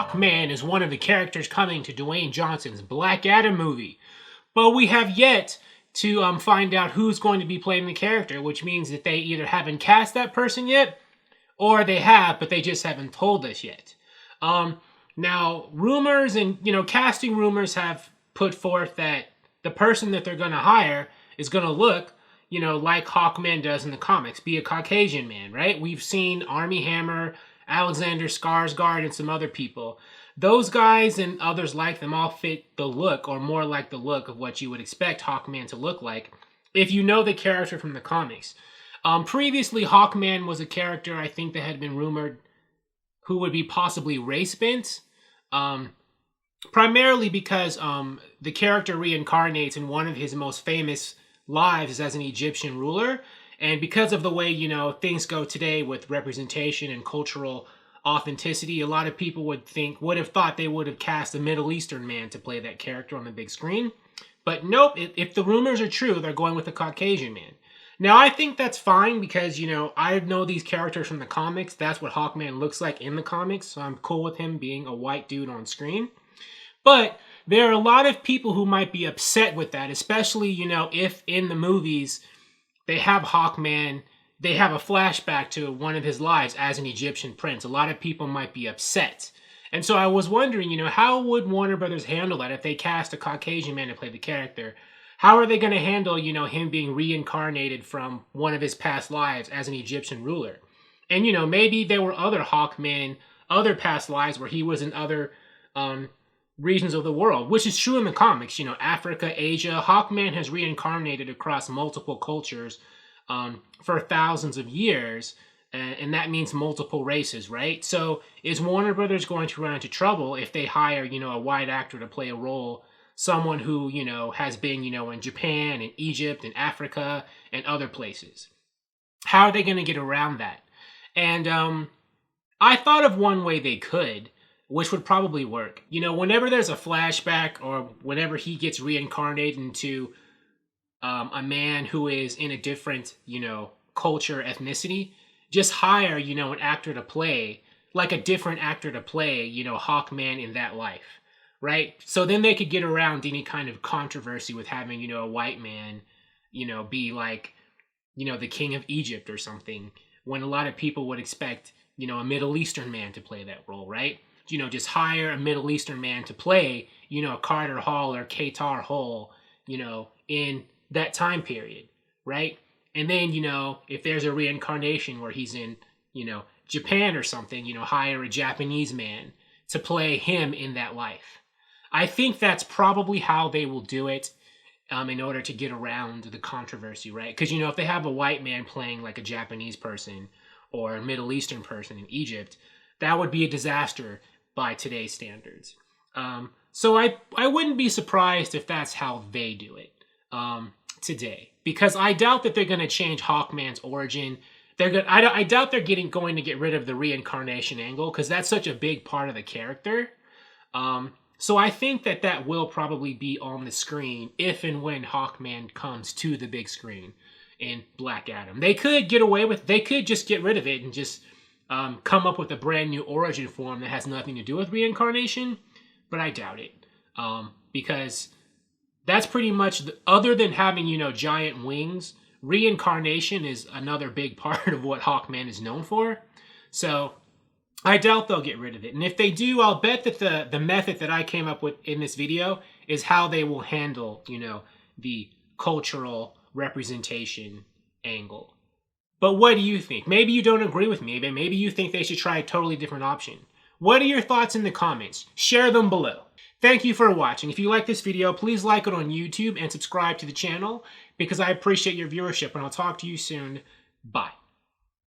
Hawkman is one of the characters coming to Dwayne Johnson's Black Adam movie. But we have yet to find out who's going to be playing the character, which means that they either haven't cast that person yet, or they have, but they just haven't told us yet. Now, rumors and, casting rumors have put forth that the person that they're going to hire is going to look, like Hawkman does in the comics, be a Caucasian man, right? We've seen Armie Hammer, Alexander Skarsgård, and some other people. Those guys and others like them all fit the look, or more like the look of what you would expect Hawkman to look like if you know the character from the comics. Previously, Hawkman was a character I think that had been rumored who would be possibly race-bent, primarily because the character reincarnates in one of his most famous lives as an Egyptian ruler, and because of the way, things go today with representation and cultural authenticity, a lot of people would have thought they would have cast a Middle Eastern man to play that character on the big screen. But nope, if the rumors are true, they're going with a Caucasian man. Now, I think that's fine because, I know these characters from the comics. That's what Hawkman looks like in the comics, so I'm cool with him being a white dude on screen. But there are a lot of people who might be upset with that, especially, if in the movies they have Hawkman, they have a flashback to one of his lives as an Egyptian prince. A lot of people might be upset. And so I was wondering, how would Warner Brothers handle that if they cast a Caucasian man to play the character? How are they going to handle, him being reincarnated from one of his past lives as an Egyptian ruler? And, maybe there were other Hawkmen, other past lives where he was in other regions of the world, which is true in the comics. Africa, Asia, Hawkman has reincarnated across multiple cultures for thousands of years, and that means multiple races, right? So is Warner Brothers going to run into trouble if they hire, a white actor to play a role, someone who, has been, in Japan and Egypt and Africa and other places? How are they going to get around that? And I thought of one way they could, which would probably work. Whenever there's a flashback or whenever he gets reincarnated into a man who is in a different, culture, ethnicity, just hire, an actor to play, like a different actor to play, Hawkman in that life, right? So then they could get around any kind of controversy with having, a white man, be like, the king of Egypt or something, when a lot of people would expect, a Middle Eastern man to play that role, right? Just hire a Middle Eastern man to play, Carter Hall or Qatar Hall, in that time period, right? And then, if there's a reincarnation where he's in, Japan or something, hire a Japanese man to play him in that life. I think that's probably how they will do it in order to get around the controversy, right? Because, if they have a white man playing like a Japanese person or a Middle Eastern person in Egypt, that would be a disaster by today's standards. So I wouldn't be surprised if that's how they do it today, because I doubt that they're going to change Hawkman's origin. I doubt they're going to get rid of the reincarnation angle, because that's such a big part of the character. So I think that will probably be on the screen if and when Hawkman comes to the big screen in Black Adam. They could just get rid of it and just come up with a brand new origin for him that has nothing to do with reincarnation, but I doubt it. Because that's pretty much, other than having, giant wings, reincarnation is another big part of what Hawkman is known for. So I doubt they'll get rid of it. And if they do, I'll bet that the method that I came up with in this video is how they will handle, the cultural representation angle. But what do you think? Maybe you don't agree with me, but maybe you think they should try a totally different option. What are your thoughts in the comments? Share them below. Thank you for watching. If you like this video, please like it on YouTube and subscribe to the channel, because I appreciate your viewership, and I'll talk to you soon. Bye.